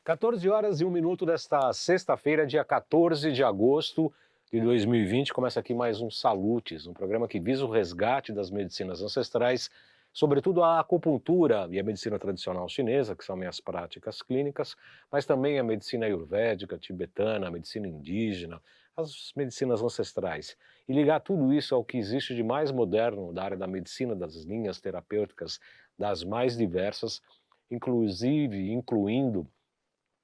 14 horas e 1 minuto desta sexta-feira, dia 14 de agosto de 2020, começa aqui mais um Salutes, um programa que visa o resgate das medicinas ancestrais, sobretudo a acupuntura e a medicina tradicional chinesa, que são minhas práticas clínicas, mas também a medicina ayurvédica, tibetana, a medicina indígena, as medicinas ancestrais. E ligar tudo isso ao que existe de mais moderno da área da medicina, das linhas terapêuticas, das mais diversas, incluindo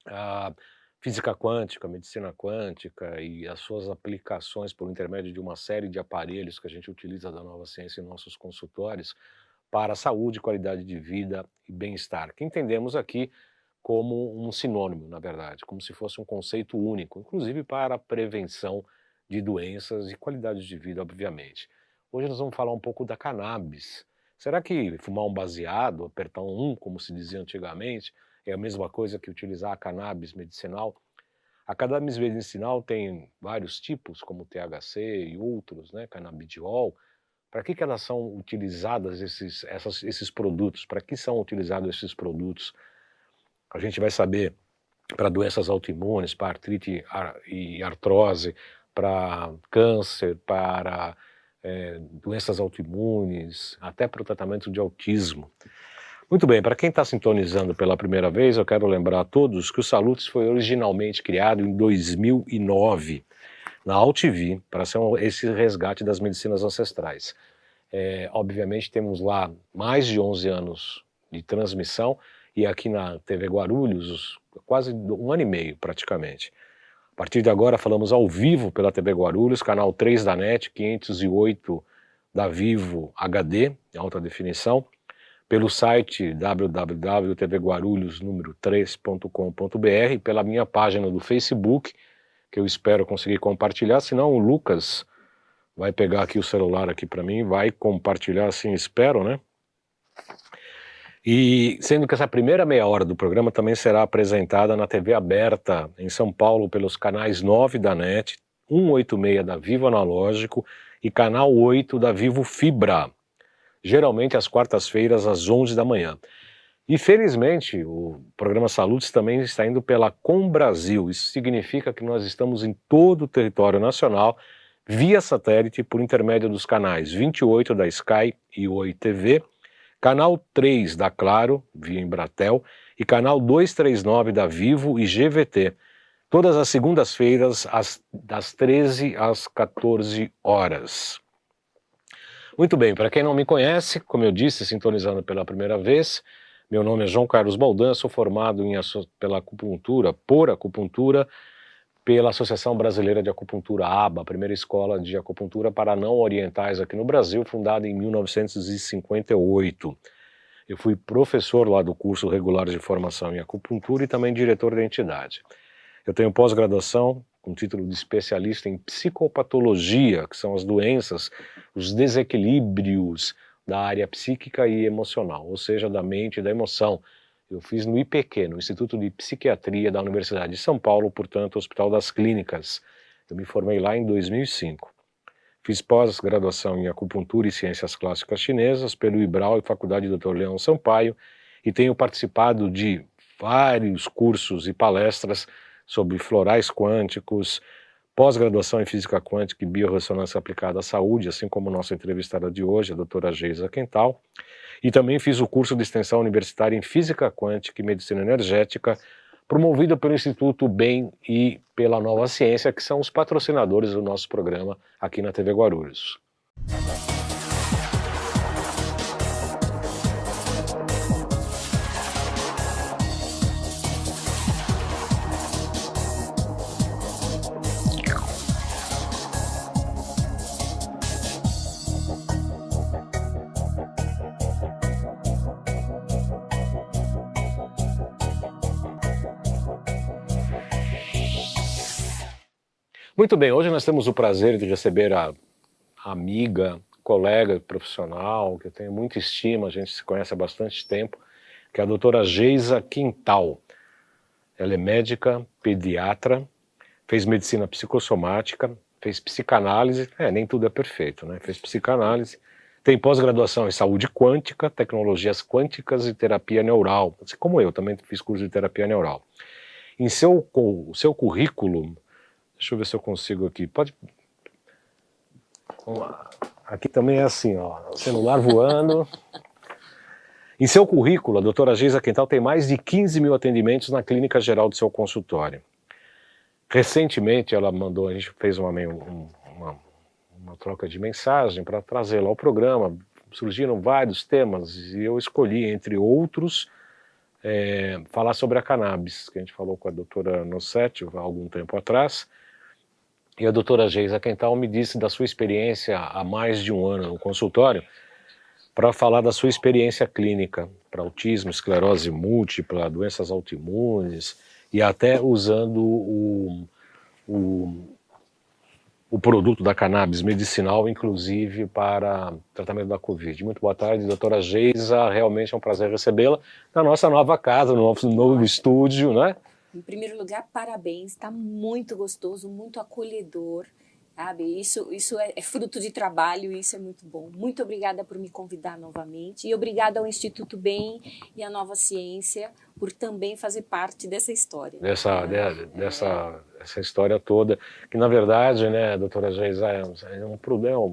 a física quântica, a medicina quântica e as suas aplicações por intermédio de uma série de aparelhos que a gente utiliza da nova ciência em nossos consultórios para a saúde, qualidade de vida e bem-estar, que entendemos aqui como um sinônimo, na verdade, como se fosse um conceito único, inclusive para a prevenção de doenças e qualidade de vida, obviamente. Hoje nós vamos falar um pouco da cannabis. Será que fumar um baseado, apertar um, como se dizia antigamente, é a mesma coisa que utilizar a cannabis medicinal? A cannabis medicinal tem vários tipos, como THC e outros, né, canabidiol. Para que elas são utilizadas, esses produtos? Para que são utilizados esses produtos? A gente vai saber para doenças autoimunes, para artrite e artrose, para câncer, para doenças autoimunes, até para o tratamento de autismo. Muito bem, para quem está sintonizando pela primeira vez, eu quero lembrar a todos que o Salutes foi originalmente criado em 2009, na AltV, para ser esse resgate das medicinas ancestrais. Obviamente temos lá mais de 11 anos de transmissão e aqui na TV Guarulhos quase um ano e meio praticamente. A partir de agora falamos ao vivo pela TV Guarulhos, canal 3 da NET, 508 da Vivo HD, em alta definição, pelo site www.tvguarulhos3.com.br, pela minha página do Facebook, que eu espero conseguir compartilhar, senão o Lucas vai pegar aqui o celular aqui para mim, vai compartilhar, assim espero, né? E sendo que essa primeira meia hora do programa também será apresentada na TV aberta em São Paulo pelos canais 9 da NET, 186 da Vivo Analógico e canal 8 da Vivo Fibra, geralmente às quartas-feiras às 11 da manhã. E felizmente o programa Salutes também está indo pela Com Brasil. Isso significa que nós estamos em todo o território nacional via satélite por intermédio dos canais 28 da Sky e Oi TV, canal 3 da Claro, via Embratel, e canal 239 da Vivo e GVT, todas as segundas-feiras das 13 às 14 horas. Muito bem, para quem não me conhece, como eu disse, sintonizando pela primeira vez, meu nome é João Carlos Baldan, sou formado pela acupuntura, pela Associação Brasileira de Acupuntura, ABA, a primeira escola de acupuntura para não orientais aqui no Brasil, fundada em 1958. Eu fui professor lá do curso regular de formação em acupuntura e também diretor da entidade. Eu tenho pós-graduação com título de especialista em psicopatologia, que são as doenças, os desequilíbrios da área psíquica e emocional, ou seja, da mente e da emoção. Eu fiz no IPQ, no Instituto de Psiquiatria da Universidade de São Paulo, portanto, Hospital das Clínicas. Eu me formei lá em 2005. Fiz pós-graduação em acupuntura e ciências clássicas chinesas pelo IBRAU e Faculdade Dr. Leão Sampaio e tenho participado de vários cursos e palestras sobre florais quânticos, pós-graduação em física quântica e biorressonância aplicada à saúde, assim como nossa entrevistada de hoje, a doutora Geisa Quental. E também fiz o curso de extensão universitária em Física Quântica e Medicina Energética, promovido pelo Instituto BEM e pela Nova Ciência, que são os patrocinadores do nosso programa aqui na TV Guarulhos. Muito bem, hoje nós temos o prazer de receber a amiga, colega profissional, que eu tenho muita estima, a gente se conhece há bastante tempo, que é a doutora Geisa Quental. Ela é médica, pediatra, fez medicina psicossomática, fez psicanálise, nem tudo é perfeito, né? Fez psicanálise, tem pós-graduação em saúde quântica, tecnologias quânticas e terapia neural, assim como eu também fiz curso de terapia neural. Em seu currículo, deixa eu ver se eu consigo aqui, pode... Vamos lá. Aqui também é assim, ó, o celular voando. Em seu currículo, a doutora Geisa Quental tem mais de 15 mil atendimentos na clínica geral do seu consultório. Recentemente ela mandou, a gente fez uma troca de mensagem para trazê-la ao programa, surgiram vários temas e eu escolhi, entre outros, falar sobre a cannabis, que a gente falou com a doutora Nossetti há algum tempo atrás, e a doutora Geisa Quental me disse da sua experiência há mais de um ano no consultório, para falar da sua experiência clínica para autismo, esclerose múltipla, doenças autoimunes e até usando o produto da cannabis medicinal, inclusive para tratamento da Covid. Muito boa tarde, doutora Geisa, realmente é um prazer recebê-la na nossa nova casa, no nosso novo estúdio, né? Em primeiro lugar, parabéns, está muito gostoso, muito acolhedor. Sabe? Isso é fruto de trabalho e isso é muito bom. Muito obrigada por me convidar novamente e obrigada ao Instituto Bem e à Nova Ciência por também fazer parte dessa história. Essa história toda, que na verdade, né, doutora Geisa,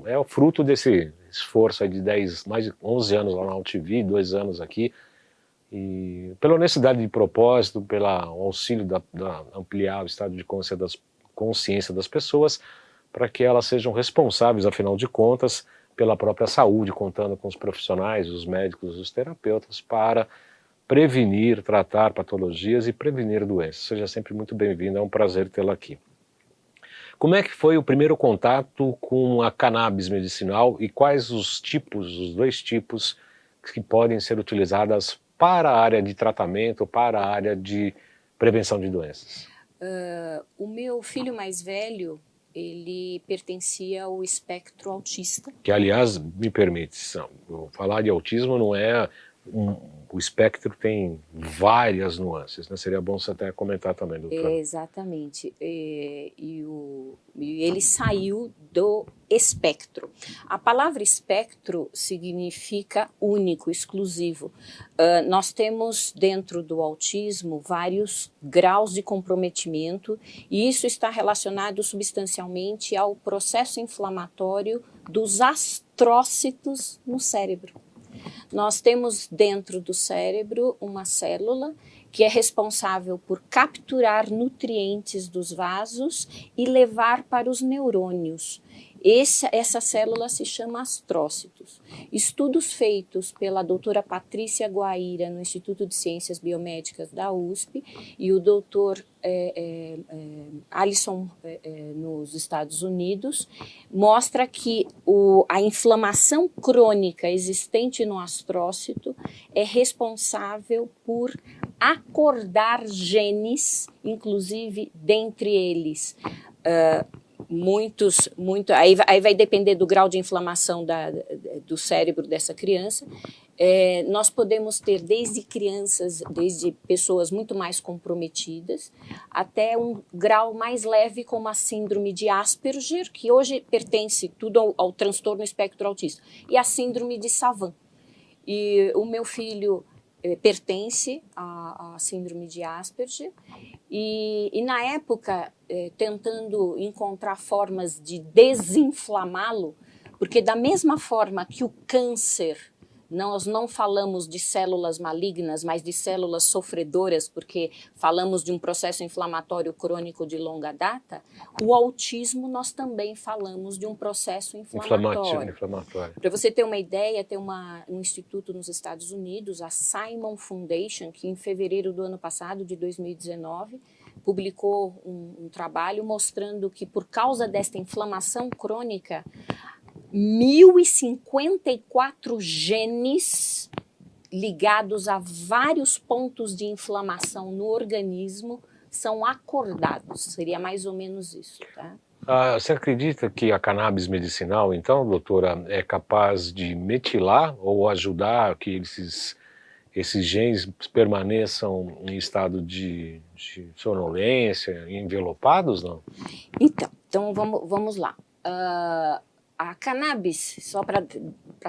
é o fruto desse esforço aí de mais de 11 anos lá na UTV, 2 anos aqui, e pela honestidade de propósito, pelo auxílio da ampliar o estado de consciência das pessoas, para que elas sejam responsáveis, afinal de contas, pela própria saúde, contando com os profissionais, os médicos, os terapeutas, para prevenir, tratar patologias e prevenir doenças. Seja sempre muito bem-vinda, é um prazer tê-la aqui. Como é que foi o primeiro contato com a cannabis medicinal e quais os dois tipos que podem ser utilizadas para a área de tratamento, para a área de prevenção de doenças? O meu filho mais velho, ele pertencia ao espectro autista. Que, aliás, me permite, falar de autismo não é... o espectro tem várias nuances, né? Seria bom você até comentar também, doutora. Exatamente. E ele saiu do espectro. A palavra espectro significa único, exclusivo. Nós temos dentro do autismo vários graus de comprometimento e isso está relacionado substancialmente ao processo inflamatório dos astrócitos no cérebro. Nós temos dentro do cérebro uma célula que é responsável por capturar nutrientes dos vasos e levar para os neurônios. Essa célula se chama astrócitos. Estudos feitos pela doutora Patrícia Guaíra no Instituto de Ciências Biomédicas da USP e o doutor Alisson nos Estados Unidos mostra que a inflamação crônica existente no astrócito é responsável por acordar genes, inclusive dentre eles aí vai depender do grau de inflamação do cérebro dessa criança. Nós podemos ter desde crianças, desde pessoas muito mais comprometidas, até um grau mais leve como a síndrome de Asperger, que hoje pertence tudo ao transtorno espectro autista, e a síndrome de Savant. E o meu filho pertence à síndrome de Asperger e na época tentando encontrar formas de desinflamá-lo, porque da mesma forma que o câncer, nós não falamos de células malignas, mas de células sofredoras, porque falamos de um processo inflamatório crônico de longa data, o autismo nós também falamos de um processo inflamatório. Para você ter uma ideia, tem um instituto nos Estados Unidos, a Simon Foundation, que em fevereiro do ano passado, de 2019, publicou um trabalho mostrando que por causa desta inflamação crônica, 1.054 genes ligados a vários pontos de inflamação no organismo são acordados. Seria mais ou menos isso, tá? Você acredita que a cannabis medicinal, então, doutora, é capaz de metilar ou ajudar que esses genes permaneçam em estado de sonolência, envelopados, não? Então vamos lá. A cannabis, só para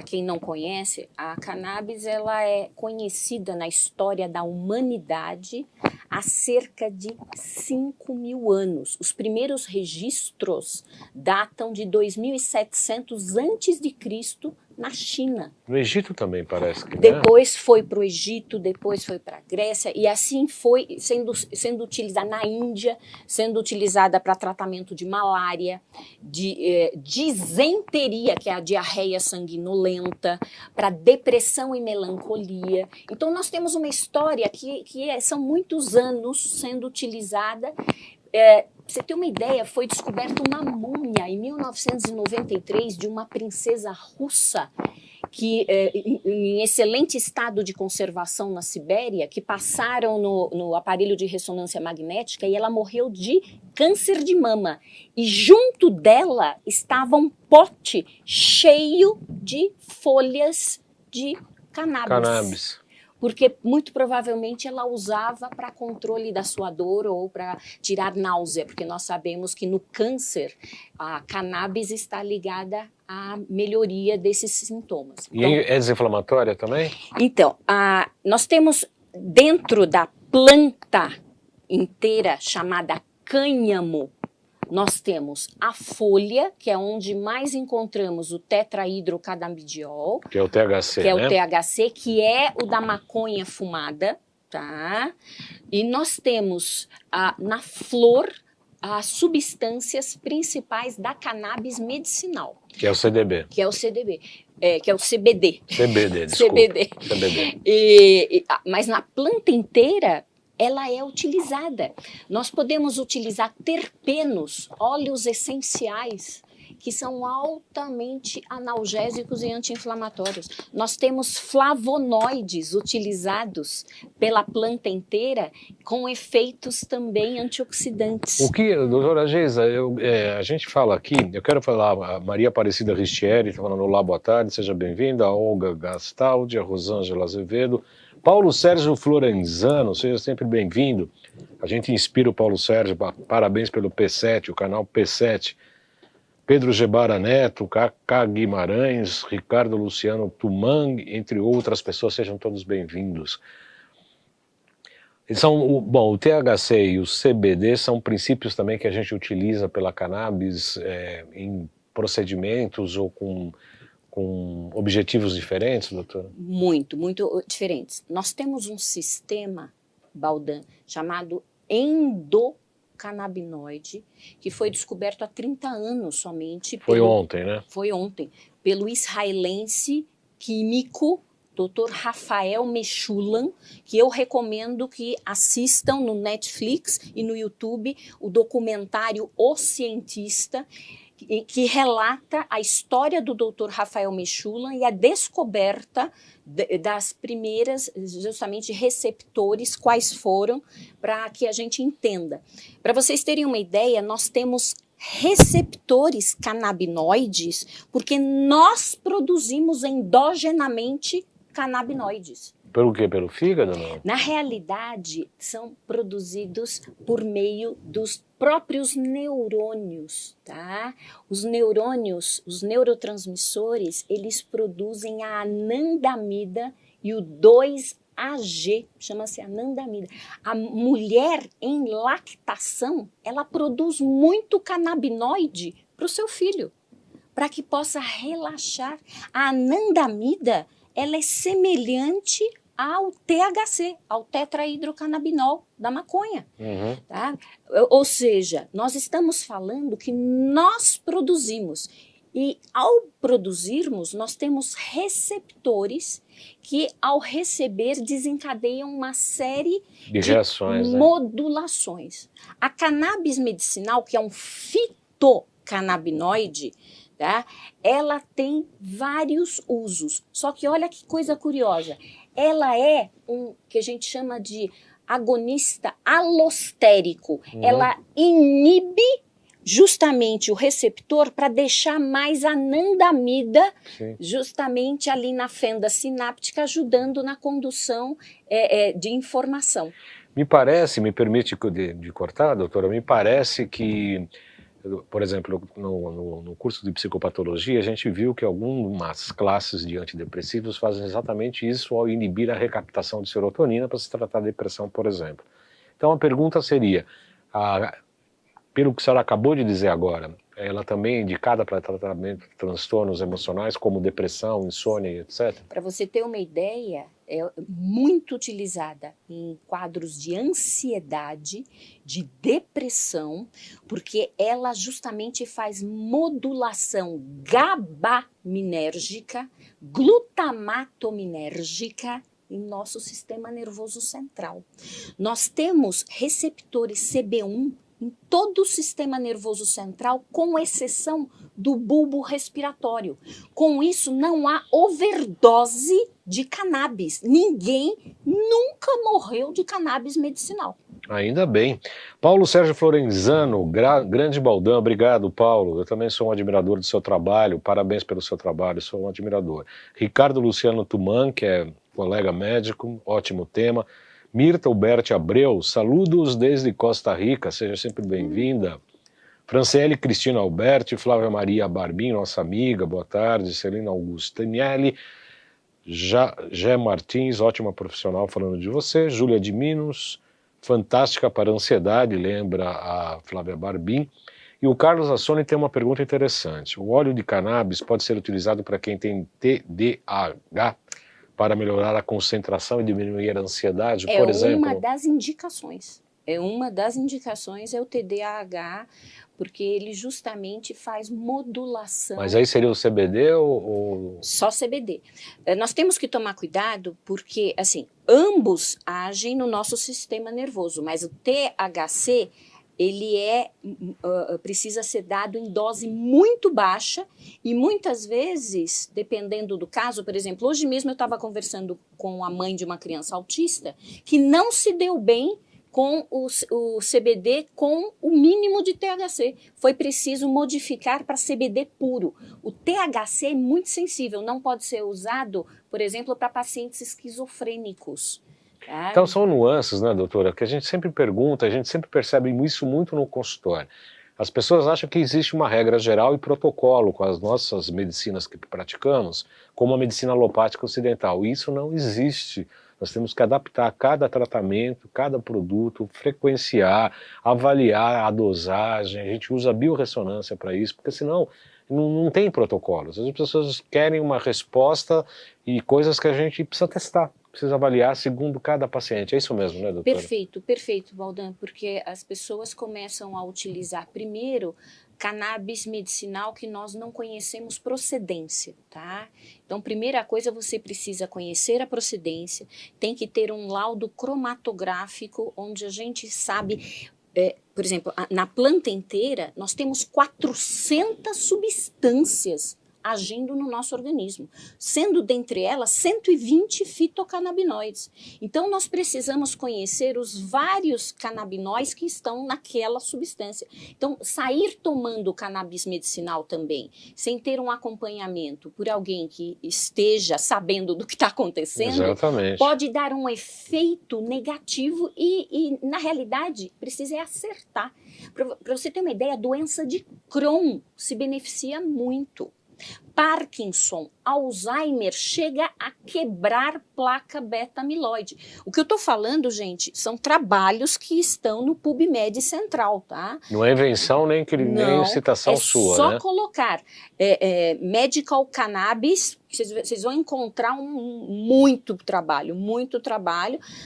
quem não conhece, a cannabis ela é conhecida na história da humanidade há cerca de 5.000 anos. Os primeiros registros datam de 2700 a.C. na China. No Egito também parece que, né? Depois foi para o Egito, depois foi para a Grécia, e assim foi sendo utilizada na Índia, sendo utilizada para tratamento de malária, de disenteria, que é a diarreia sanguinolenta, para depressão e melancolia. Então nós temos uma história que são muitos anos sendo utilizada. Pra você ter uma ideia, foi descoberta uma múmia em 1993 de uma princesa russa que, em excelente estado de conservação na Sibéria, que passaram no aparelho de ressonância magnética e ela morreu de câncer de mama. E junto dela estava um pote cheio de folhas de cannabis. Porque muito provavelmente ela usava para controle da sua dor ou para tirar náusea, porque nós sabemos que no câncer a cannabis está ligada à melhoria desses sintomas. E é desinflamatória também? Então, nós temos dentro da planta inteira chamada cânhamo, nós temos a folha, que é onde mais encontramos o tetrahidrocannabidiol. Que é o THC, que é né? o THC, que é o da maconha fumada, tá? E nós temos na flor as substâncias principais da cannabis medicinal. Que é o CDB. Que é o CDB. Que é o CBD. CBD, desculpa. CBD. Mas na planta inteira ela é utilizada. Nós podemos utilizar terpenos, óleos essenciais, que são altamente analgésicos e anti-inflamatórios. Nós temos flavonoides utilizados pela planta inteira com efeitos também antioxidantes. O que, doutora Geisa, a gente fala aqui, eu quero falar, a Maria Aparecida Ristieri está falando olá, boa tarde, seja bem-vinda, a Olga Gastaldi, a Rosângela Azevedo, Paulo Sérgio Florenzano, seja sempre bem-vindo. A gente inspira o Paulo Sérgio, parabéns pelo P7, o canal P7. Pedro Gebara Neto, Cacá Guimarães, Ricardo Luciano Tumang, entre outras pessoas, sejam todos bem-vindos. O THC e o CBD são princípios também que a gente utiliza pela cannabis em procedimentos ou com objetivos diferentes, doutora? Muito, muito diferentes. Nós temos um sistema, Baldan, chamado endocannabinoide, que foi descoberto há 30 anos somente. Foi ontem, né? Foi ontem, pelo israelense químico Dr. Rafael Mechoulam, que eu recomendo que assistam no Netflix e no YouTube o documentário O Cientista, que relata a história do Dr. Rafael Mechoulam e a descoberta das primeiras, justamente, receptores, quais foram, para que a gente entenda. Para vocês terem uma ideia, nós temos receptores canabinoides porque nós produzimos endogenamente canabinoides. Pelo quê? Pelo fígado, não? Na realidade, são produzidos por meio dos próprios neurônios, tá? Os neurônios, os neurotransmissores, eles produzem a anandamida e o 2-AG, chama-se anandamida. A mulher em lactação, ela produz muito canabinoide para o seu filho, para que possa relaxar. A anandamida, ela é semelhante ao THC, ao tetrahidrocannabinol da maconha. Uhum. Tá? Ou seja, nós estamos falando que nós produzimos. E ao produzirmos, nós temos receptores que, ao receber, desencadeiam uma série de reações, modulações. Né? A cannabis medicinal, que é um fitocannabinoide, tá? Ela tem vários usos. Só que olha que coisa curiosa. Ela é que a gente chama de agonista alostérico. Uhum. Ela inibe justamente o receptor para deixar mais anandamida, sim, justamente ali na fenda sináptica, ajudando na condução de informação. Me parece, me permite de cortar, doutora, me parece que por exemplo, no curso de psicopatologia, a gente viu que algumas classes de antidepressivos fazem exatamente isso ao inibir a recaptação de serotonina para se tratar de depressão, por exemplo. Então a pergunta seria, pelo que a senhora acabou de dizer agora, ela também é indicada para tratamento de transtornos emocionais como depressão, insônia, etc? Para você ter uma ideia, é muito utilizada em quadros de ansiedade, de depressão, porque ela justamente faz modulação GABAminérgica, glutamato-minérgica em nosso sistema nervoso central. Nós temos receptores CB1 em todo o sistema nervoso central, com exceção do bulbo respiratório. Com isso, não há overdose de cannabis. Ninguém nunca morreu de cannabis medicinal. Ainda bem. Paulo Sérgio Florenzano, grande baldão, obrigado, Paulo. Eu também sou um admirador do seu trabalho, parabéns pelo seu trabalho, sou um admirador. Ricardo Luciano Tuman, que é colega médico, ótimo tema. Mirta Alberti Abreu, saludos desde Costa Rica, seja sempre bem-vinda. Franciele Cristina Alberti, Flávia Maria Barbim, nossa amiga, boa tarde. Celina Augustinelli, Jé Martins, ótima profissional falando de você. Júlia de Minos, fantástica para ansiedade, lembra a Flávia Barbim. E o Carlos Assoni tem uma pergunta interessante. O óleo de cannabis pode ser utilizado para quem tem TDAH? Para melhorar a concentração e diminuir a ansiedade, por exemplo? É uma das indicações. É o TDAH, porque ele justamente faz modulação. Mas aí seria o CBD ou... Só CBD. Nós temos que tomar cuidado porque, assim, ambos agem no nosso sistema nervoso, mas o THC, ele precisa ser dado em dose muito baixa e muitas vezes, dependendo do caso, por exemplo, hoje mesmo eu estava conversando com a mãe de uma criança autista que não se deu bem com o CBD com o mínimo de THC. Foi preciso modificar para CBD puro. O THC é muito sensível, não pode ser usado, por exemplo, para pacientes esquizofrênicos. Então são nuances, né, doutora, que a gente sempre pergunta, a gente sempre percebe isso muito no consultório. As pessoas acham que existe uma regra geral e protocolo com as nossas medicinas que praticamos, como a medicina alopática ocidental. E isso não existe. Nós temos que adaptar cada tratamento, cada produto, frequenciar, avaliar a dosagem. A gente usa a biorressonância para isso, porque senão não tem protocolos. As pessoas querem uma resposta e coisas que a gente precisa testar. Precisa avaliar segundo cada paciente. É isso mesmo, né, doutora? Perfeito, Baldan, porque as pessoas começam a utilizar primeiro cannabis medicinal que nós não conhecemos procedência, tá? Então, primeira coisa, você precisa conhecer a procedência, tem que ter um laudo cromatográfico, onde a gente sabe... por exemplo, na planta inteira, nós temos 400 substâncias agindo no nosso organismo, sendo dentre elas 120 fitocannabinoides. Então, nós precisamos conhecer os vários canabinóis que estão naquela substância. Então, sair tomando cannabis medicinal também, sem ter um acompanhamento por alguém que esteja sabendo do que está acontecendo, exatamente, pode dar um efeito negativo e na realidade, precisa acertar. Para você ter uma ideia, a doença de Crohn se beneficia muito. Parkinson, Alzheimer, chega a quebrar placa beta-amiloide. O que eu estou falando, gente, são trabalhos que estão no PubMed Central, tá? Não é invenção nem citação sua, né? É só colocar medical cannabis, vocês vão encontrar muito trabalho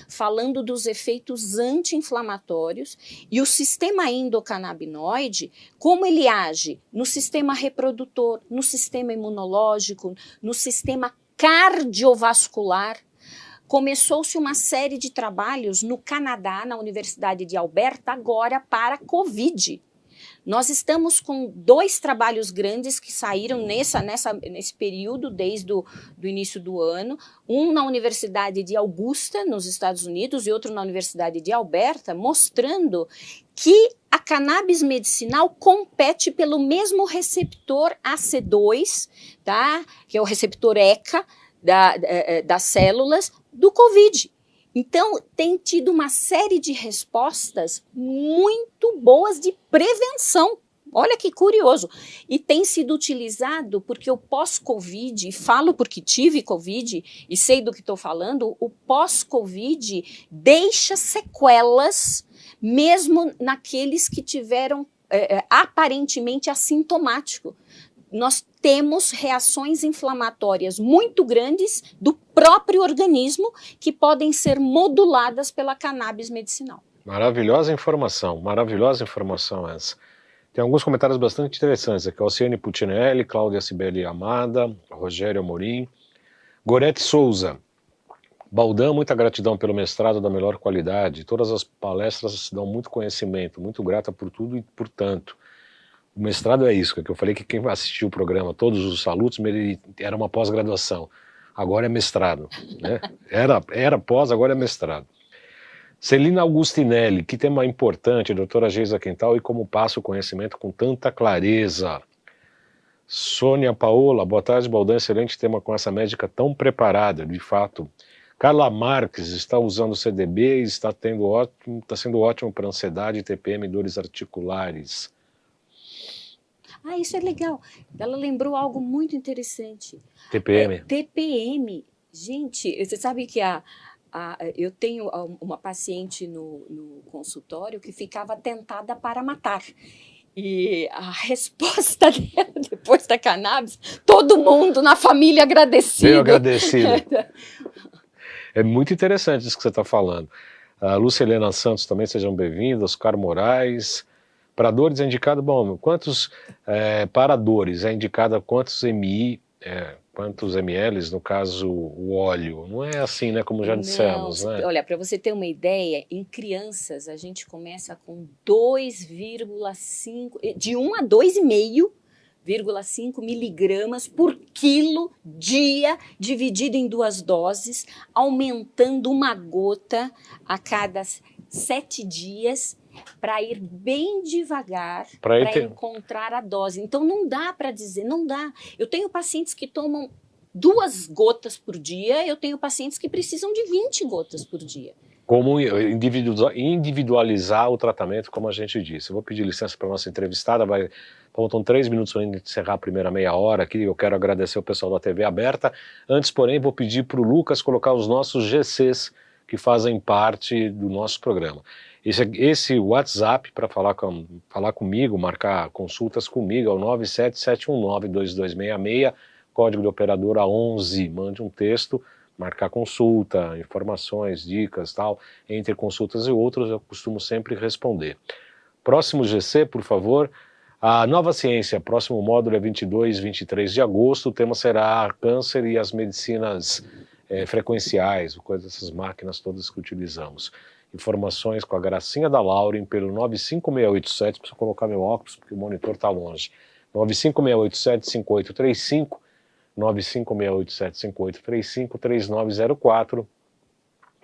falando dos efeitos anti-inflamatórios e o sistema endocannabinoide, como ele age no sistema reprodutor, no sistema imunológico, no sistema cardiovascular. Começou-se uma série de trabalhos no Canadá, na Universidade de Alberta, agora para Covid. Nós estamos com 2 trabalhos grandes que saíram nesse período, desde o início do ano. Um na Universidade de Augusta, nos Estados Unidos, e outro na Universidade de Alberta, mostrando que a cannabis medicinal compete pelo mesmo receptor AC2, tá? Que é o receptor ECA das células do COVID. Então, tem tido uma série de respostas muito boas de prevenção. Olha que curioso. E tem sido utilizado porque o pós-Covid, e falo porque tive Covid e sei do que estou falando, o pós-Covid deixa sequelas mesmo naqueles que tiveram aparentemente assintomático. Nós temos reações inflamatórias muito grandes do próprio organismo que podem ser moduladas pela cannabis medicinal. Maravilhosa informação essa. Tem alguns comentários bastante interessantes aqui. Alciane Putinelli, Cláudia Cibele Amada, Rogério Amorim, Gorete Souza. Baldan, muita gratidão pelo mestrado da melhor qualidade. Todas as palestras dão muito conhecimento. Muito grata por tudo e por tanto. O mestrado é isso, que eu falei que quem assistiu o programa, todos os salutos, era uma pós-graduação. Agora é mestrado. Né? Era pós, agora é mestrado. Celina Augustinelli, que tema importante, doutora Geisa Quental, e como passa o conhecimento com tanta clareza. Sônia Paola, boa tarde, Baldan, excelente tema com essa médica tão preparada, de fato. Carla Marques está usando o CDB e está sendo ótimo para ansiedade, TPM e dores articulares. Ah, isso é legal. Ela lembrou algo muito interessante. TPM. TPM. Gente, você sabe que eu tenho uma paciente no consultório que ficava tentada para matar. E a resposta dela, depois da cannabis, todo mundo na família agradecido. Veio agradecido. É muito interessante isso que você está falando. A Lúcia Helena Santos também, sejam bem-vindos. Oscar Moraes. Para dores é indicado, bom, para dores é indicado quantos quantos ml, no caso o óleo, não é assim, né, como já dissemos, né? Olha, para você ter uma ideia, em crianças a gente começa com 2,5, de 1 a 2,5 miligramas por quilo dia, dividido em 2 doses, aumentando 1 gota a cada 7 dias, para ir bem devagar, para encontrar a dose. Então não dá para dizer, não dá. Eu tenho pacientes que tomam 2 gotas por dia, eu tenho pacientes que precisam de 20 gotas por dia. Como individualizar o tratamento, como a gente disse. Eu vou pedir licença para a nossa entrevistada, faltam 3 minutos para encerrar a primeira meia hora aqui, eu quero agradecer o pessoal da TV Aberta. Antes, porém, vou pedir para o Lucas colocar os nossos GCs que fazem parte do nosso programa. Esse WhatsApp para falar comigo, marcar consultas comigo, é o 977192266, código de operadora 11, mande um texto, marcar consulta, informações, dicas, tal, entre consultas e outros eu costumo sempre responder. Próximo GC, por favor, a Nova Ciência, próximo módulo é 22 e 23 de agosto, o tema será câncer e as medicinas frequenciais, essas máquinas todas que utilizamos. Informações com a Gracinha da Lauren pelo 95687, preciso colocar meu óculos porque o monitor está longe, 95687-5835, 95687-5835, 3904,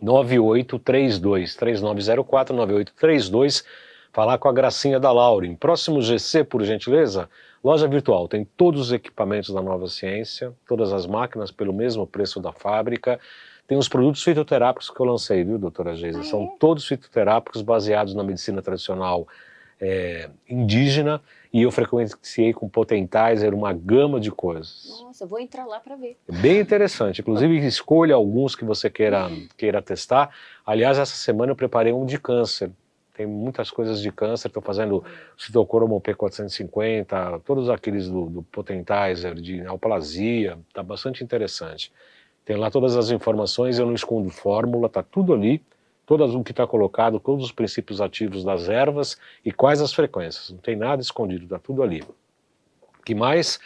9832, 9832, falar com a Gracinha da Lauren. Próximo GC, por gentileza, loja virtual, tem todos os equipamentos da Nova Ciência, todas as máquinas pelo mesmo preço da fábrica, tem os produtos fitoterápicos que eu lancei, viu, doutora Geisa? São todos fitoterápicos baseados na medicina tradicional indígena, e eu frequenciei com Potentizer uma gama de coisas. Nossa, eu vou entrar lá para ver. É bem interessante, inclusive escolha alguns que você queira testar. Aliás, essa semana eu preparei um de câncer. Tem muitas coisas de câncer, estou fazendo citocromo P450, todos aqueles do Potentizer, de neoplasia, está bastante interessante. Tem lá todas as informações, eu não escondo fórmula, está tudo ali, o que está colocado, todos os princípios ativos das ervas e quais as frequências, não tem nada escondido, está tudo ali. O que mais?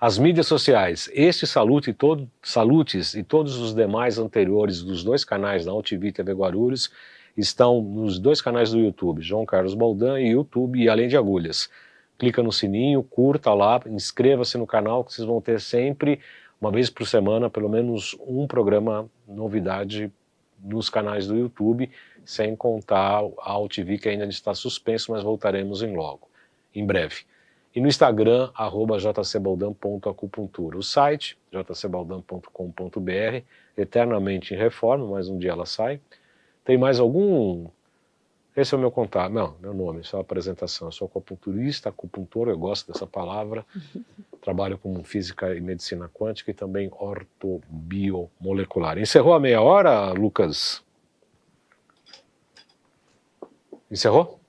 As mídias sociais, este Salutes e todos os demais anteriores dos 2 canais da UTV TV Guarulhos estão nos 2 canais do YouTube, João Carlos Baldan e YouTube e Além de Agulhas. Clica no sininho, curta lá, inscreva-se no canal que vocês vão ter sempre, uma vez por semana, pelo menos um programa novidade nos canais do YouTube, sem contar a UTV que ainda está suspenso, mas voltaremos em breve. E no Instagram, @jcbaldan.acupuntura. O site, jcbaldan.com.br, eternamente em reforma, mas um dia ela sai. Tem mais algum Esse é o meu contato. Não, meu nome, isso é uma apresentação. Eu sou acupunturista, acupuntor, eu gosto dessa palavra. Trabalho com física e medicina quântica e também ortobiomolecular. Encerrou a meia hora, Lucas? Encerrou?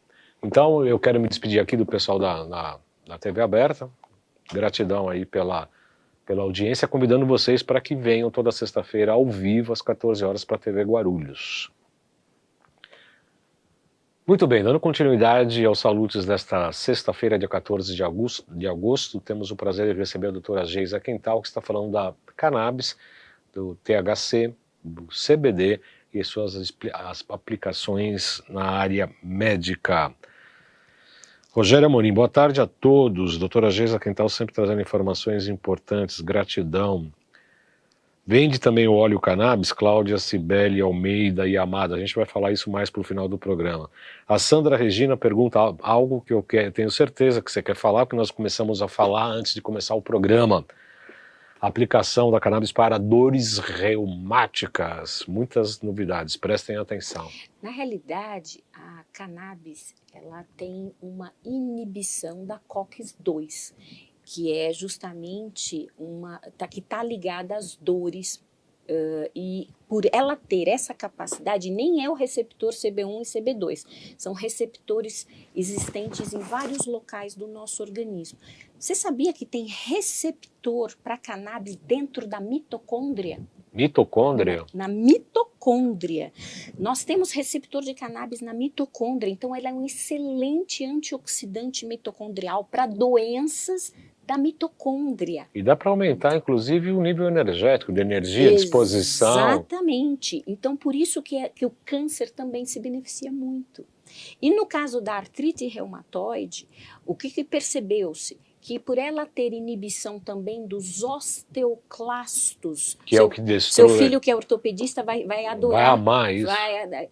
Então eu quero me despedir aqui do pessoal da TV Aberta. Gratidão aí pela audiência, convidando vocês para que venham toda sexta-feira ao vivo às 14 horas para a TV Guarulhos. Muito bem, dando continuidade aos salutos desta sexta-feira, dia 14 de agosto, temos o prazer de receber a doutora Geisa Quental, que está falando da cannabis, do THC, do CBD e suas as aplicações na área médica. Rogério Amorim, boa tarde a todos. Doutora Geisa Quental sempre trazendo informações importantes, gratidão. Vende também o óleo cannabis, Cláudia, Cibele, Almeida e Amada. A gente vai falar isso mais para o final do programa. A Sandra Regina pergunta algo que eu tenho certeza que você quer falar, que nós começamos a falar antes de começar o programa. A aplicação da cannabis para dores reumáticas. Muitas novidades, prestem atenção. Na realidade, a cannabis ela tem uma inibição da COX-2, que é justamente que está ligada às dores, e por ela ter essa capacidade, nem é o receptor CB1 e CB2, são receptores existentes em vários locais do nosso organismo. Você sabia que tem receptor para cannabis dentro da mitocôndria? Mitocôndria? Na mitocôndria. Nós temos receptor de cannabis na mitocôndria, então ela é um excelente antioxidante mitocondrial para doenças da mitocôndria. E dá para aumentar, inclusive, o nível energético, de energia, disposição. Exatamente. Então, por isso que o câncer também se beneficia muito. E no caso da artrite reumatoide, o que percebeu-se? Que por ela ter inibição também dos osteoclastos, que é o que destrói. Seu filho que é ortopedista vai adorar. Vai amar isso.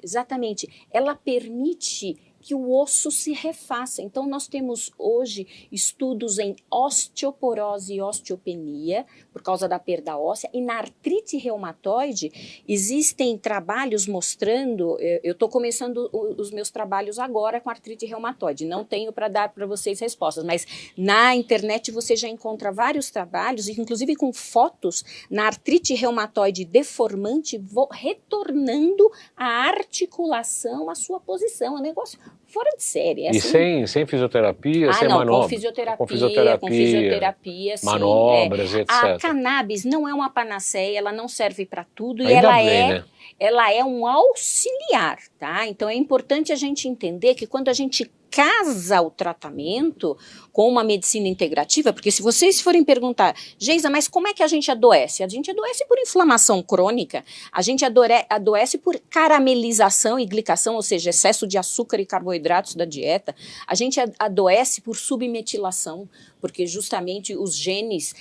Exatamente. Ela permite que o osso se refaça. Então, nós temos hoje estudos em osteoporose e osteopenia, por causa da perda óssea, e na artrite reumatoide existem trabalhos mostrando, eu estou começando os meus trabalhos agora com artrite reumatoide, não tenho para dar para vocês respostas, mas na internet você já encontra vários trabalhos, inclusive com fotos, na artrite reumatoide deformante, retornando a articulação à sua posição, é um negócio fora de série. Assim. E sem fisioterapia, sem manobra? Com fisioterapia, sim. Manobras, etc. A cannabis não é uma panaceia, ela não serve para tudo. Ainda e ela bem, né? Ela é um auxiliar, tá? Então é importante a gente entender que quando a gente casa o tratamento com uma medicina integrativa, porque se vocês forem perguntar, Geisa, mas como é que a gente adoece? A gente adoece por inflamação crônica, a gente adoece por caramelização e glicação, ou seja, excesso de açúcar e carboidratos da dieta, a gente adoece por submetilação, porque justamente os genes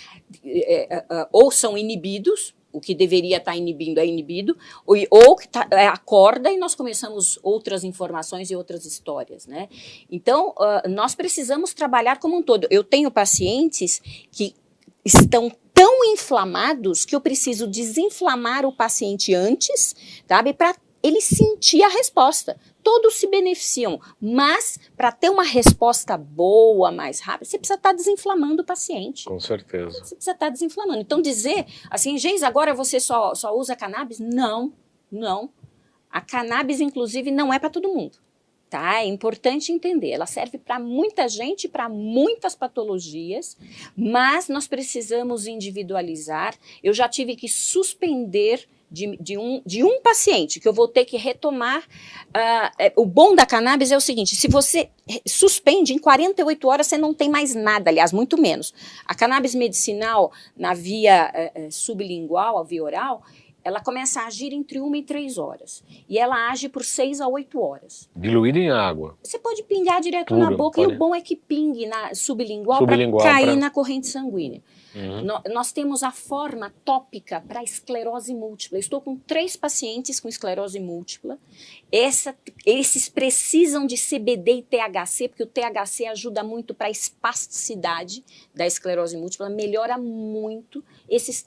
ou são inibidos, o que deveria estar inibindo é inibido, ou que acorda e nós começamos outras informações e outras histórias, né? Então, nós precisamos trabalhar como um todo. Eu tenho pacientes que estão tão inflamados que eu preciso desinflamar o paciente antes, sabe? Para ele sentir a resposta. Todos se beneficiam, mas para ter uma resposta boa, mais rápida, você precisa estar desinflamando o paciente. Com certeza. Você precisa estar desinflamando. Então dizer assim, Geisa, agora você só usa cannabis? Não, não. A cannabis, inclusive, não é para todo mundo. Tá? É importante entender. Ela serve para muita gente, para muitas patologias, mas nós precisamos individualizar. Eu já tive que suspender de um paciente, que eu vou ter que retomar. O bom da cannabis é o seguinte, se você suspende, em 48 horas você não tem mais nada, aliás, muito menos. A cannabis medicinal, na via sublingual, a via oral, ela começa a agir entre 1 e 3 horas. E ela age por 6 a 8 horas. Diluída em água. Você pode pingar direto na boca, e o bom é que pingue na sublingual para cair na corrente sanguínea. Nós temos a forma tópica para esclerose múltipla. Eu estou com 3 pacientes com esclerose múltipla. Esses precisam de CBD e THC, porque o THC ajuda muito para a espasticidade da esclerose múltipla, melhora muito. Esses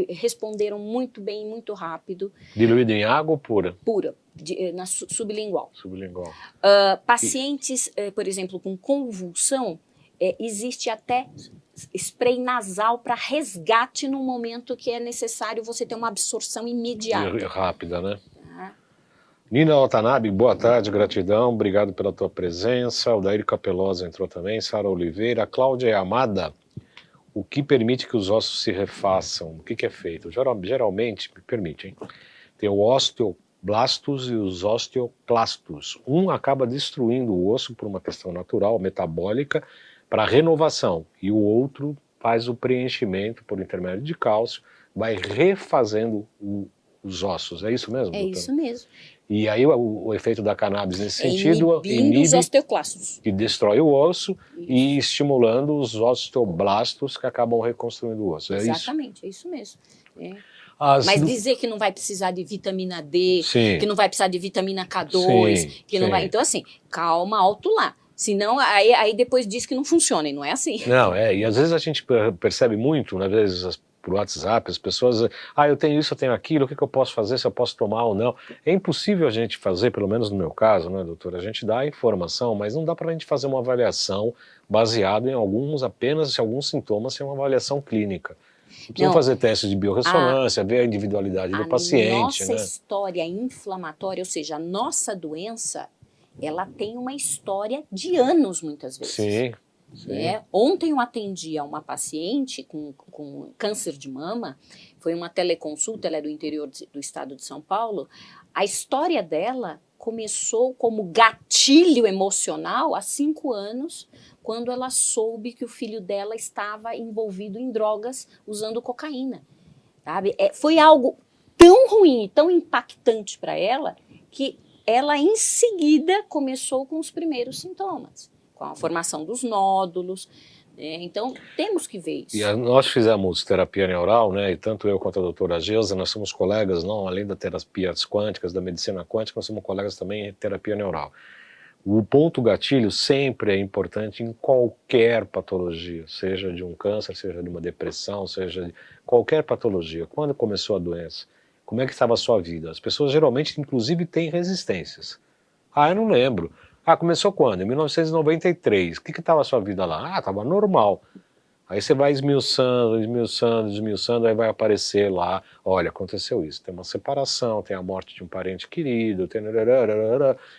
responderam muito bem, muito rápido. Diluído em água ou pura? Pura. sublingual. Sublingual. Pacientes, por exemplo, com convulsão, existe até spray nasal para resgate no momento que é necessário você ter uma absorção imediata. Rápida, né? Nina Watanabe, boa tarde, gratidão, obrigado pela tua presença. O Daír Capelosa entrou também, Sara Oliveira, Cláudia Amada. O que permite que os ossos se refaçam? O que é feito? Geralmente, me permite, hein? Tem o osteoblastos e os osteoclastos. Um acaba destruindo o osso por uma questão natural, metabólica, para renovação, e o outro faz o preenchimento por intermédio de cálcio, vai refazendo os ossos. É isso mesmo, doutora? Isso mesmo. E aí o efeito da cannabis nesse sentido inibe os osteoclastos. Que destrói o osso e estimulando os osteoblastos que acabam reconstruindo o osso. Exatamente, é isso mesmo. Mas dizer que não vai precisar de vitamina D, sim, que não vai precisar de vitamina K2, sim, que não vai... Então assim, calma, alto lá. Senão, aí depois diz que não funciona, e não é assim. Não, e às vezes a gente percebe muito, às vezes por WhatsApp, as pessoas, eu tenho isso, eu tenho aquilo, o que eu posso fazer, se eu posso tomar ou não. É impossível a gente fazer, pelo menos no meu caso, né, doutora, a gente dá a informação, mas não dá para a gente fazer uma avaliação baseada em apenas alguns sintomas, sem uma avaliação clínica. Precisam fazer testes de biorressonância, ver a individualidade do paciente. Nossa história inflamatória, ou seja, a nossa doença, ela tem uma história de anos, muitas vezes. Sim. Ontem eu atendi a uma paciente com câncer de mama, foi uma teleconsulta, ela é do interior do estado de São Paulo. A história dela começou como gatilho emocional há 5 anos, quando ela soube que o filho dela estava envolvido em drogas usando cocaína. Sabe? Foi algo tão ruim, tão impactante para ela, que ela em seguida começou com os primeiros sintomas, com a formação dos nódulos. Então, temos que ver isso. E nós fizemos terapia neural, né? E tanto eu quanto a doutora Geusa, nós somos colegas, não, além das terapias quânticas, da medicina quântica, nós somos colegas também em terapia neural. O ponto gatilho sempre é importante em qualquer patologia, seja de um câncer, seja de uma depressão, seja de qualquer patologia. Quando começou a doença? Como é que estava a sua vida? As pessoas geralmente, inclusive, têm resistências. Eu não lembro. Começou quando? Em 1993. O que estava a sua vida lá? Estava normal. Aí você vai esmiuçando, aí vai aparecer lá, olha, aconteceu isso. Tem uma separação, tem a morte de um parente querido,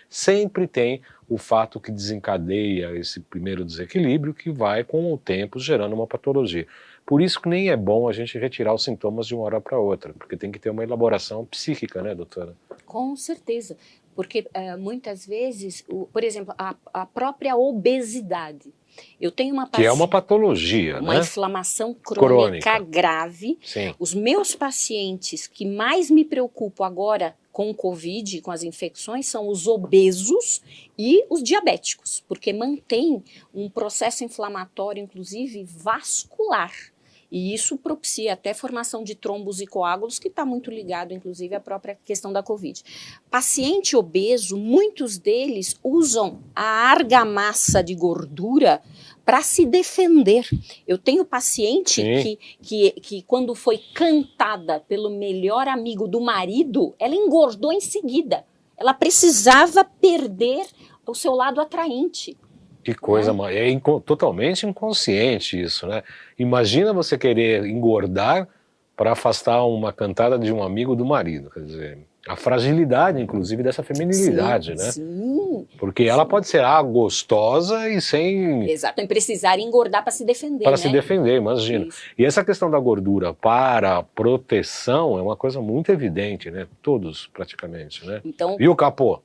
sempre tem o fato que desencadeia esse primeiro desequilíbrio que vai, com o tempo, gerando uma patologia. Por isso que nem é bom a gente retirar os sintomas de uma hora para outra, porque tem que ter uma elaboração psíquica, né, doutora? Com certeza, porque muitas vezes, por exemplo, a própria obesidade. Eu tenho uma paciente, que é uma patologia, uma inflamação crônica grave. Sim. Os meus pacientes que mais me preocupam agora com o Covid, com as infecções, são os obesos e os diabéticos, porque mantém um processo inflamatório, inclusive vascular. E isso propicia até formação de trombos e coágulos, que está muito ligado, inclusive, à própria questão da Covid. Paciente obeso, muitos deles usam a argamassa de gordura para se defender. Eu tenho paciente que quando foi cantada pelo melhor amigo do marido, ela engordou em seguida. Ela precisava perder o seu lado atraente. Que coisa, totalmente inconsciente isso, né? Imagina você querer engordar para afastar uma cantada de um amigo do marido, quer dizer, a fragilidade, inclusive, dessa feminilidade, né? Sim. Porque ela pode ser gostosa e sem... Exato, em precisar engordar para se defender, Para se defender, imagina. Isso. E essa questão da gordura para proteção é uma coisa muito evidente, né? Todos, praticamente, né? Então... E o capô?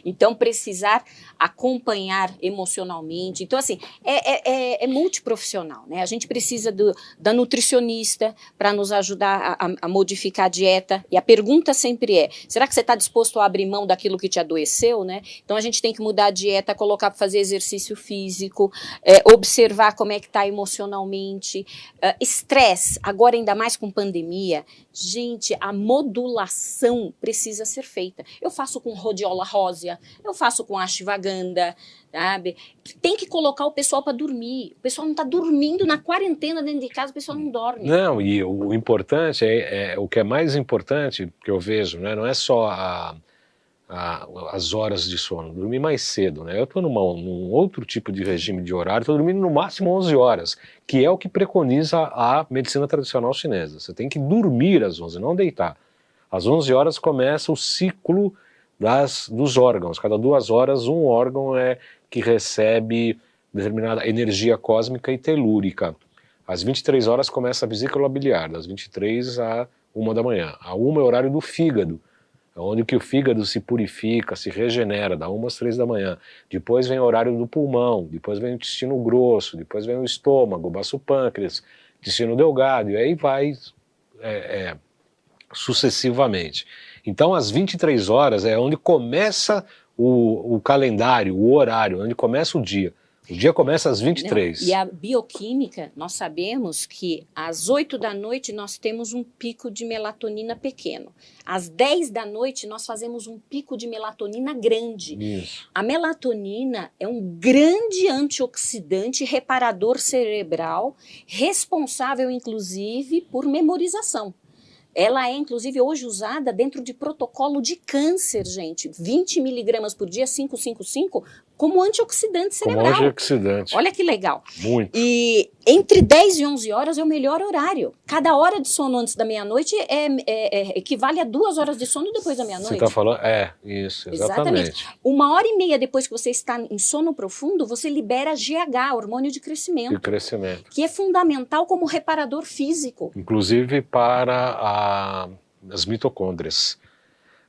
Então, precisar acompanhar emocionalmente. Então, assim, é multiprofissional, né? A gente precisa da nutricionista para nos ajudar a modificar a dieta. E a pergunta sempre é, será que você está disposto a abrir mão daquilo que te adoeceu, né? Então, a gente tem que mudar a dieta, colocar para fazer exercício físico, observar como é que está emocionalmente. Estresse, agora ainda mais com pandemia. Gente, a modulação precisa ser feita. Eu faço com rhodiola rósea, eu faço com ashwagandha, sabe? Tem que colocar o pessoal para dormir. O pessoal não está dormindo na quarentena dentro de casa, o pessoal não dorme. Não, e o importante o que é mais importante que eu vejo, né, não é só as horas de sono, dormir mais cedo, né? Eu estou num outro tipo de regime de horário, estou dormindo no máximo 11 horas, que é o que preconiza a medicina tradicional chinesa. Você tem que dormir às 11, não deitar. Às 11 horas começa o ciclo dos órgãos. Cada 2 horas um órgão que recebe determinada energia cósmica e telúrica. Às 23 horas começa a vesícula biliar, das 23 a 1 da manhã. A 1 é o horário do fígado, onde que o fígado se purifica, se regenera, da 1 às 3 da manhã. Depois vem o horário do pulmão, depois vem o intestino grosso, depois vem o estômago, o baço pâncreas, intestino delgado, e aí vai sucessivamente. Então, às 23 horas é onde começa o calendário, o horário, onde começa o dia. O dia começa às 23. Não, e a bioquímica, nós sabemos que às 8 da noite nós temos um pico de melatonina pequeno. Às 10 da noite nós fazemos um pico de melatonina grande. Isso. A melatonina é um grande antioxidante reparador cerebral, responsável inclusive por memorização. Ela é, inclusive, hoje usada dentro de protocolo de câncer, gente. 20 miligramas por dia, 555, como antioxidante cerebral. Como antioxidante. Olha que legal. Muito. E entre 10 e 11 horas é o melhor horário. Cada hora de sono antes da meia-noite equivale a 2 horas de sono depois da meia-noite. Você está falando? Isso, exatamente. 1h30 depois que você está em sono profundo, você libera GH, hormônio de crescimento. De crescimento. Que é fundamental como reparador físico. Inclusive para as mitocôndrias.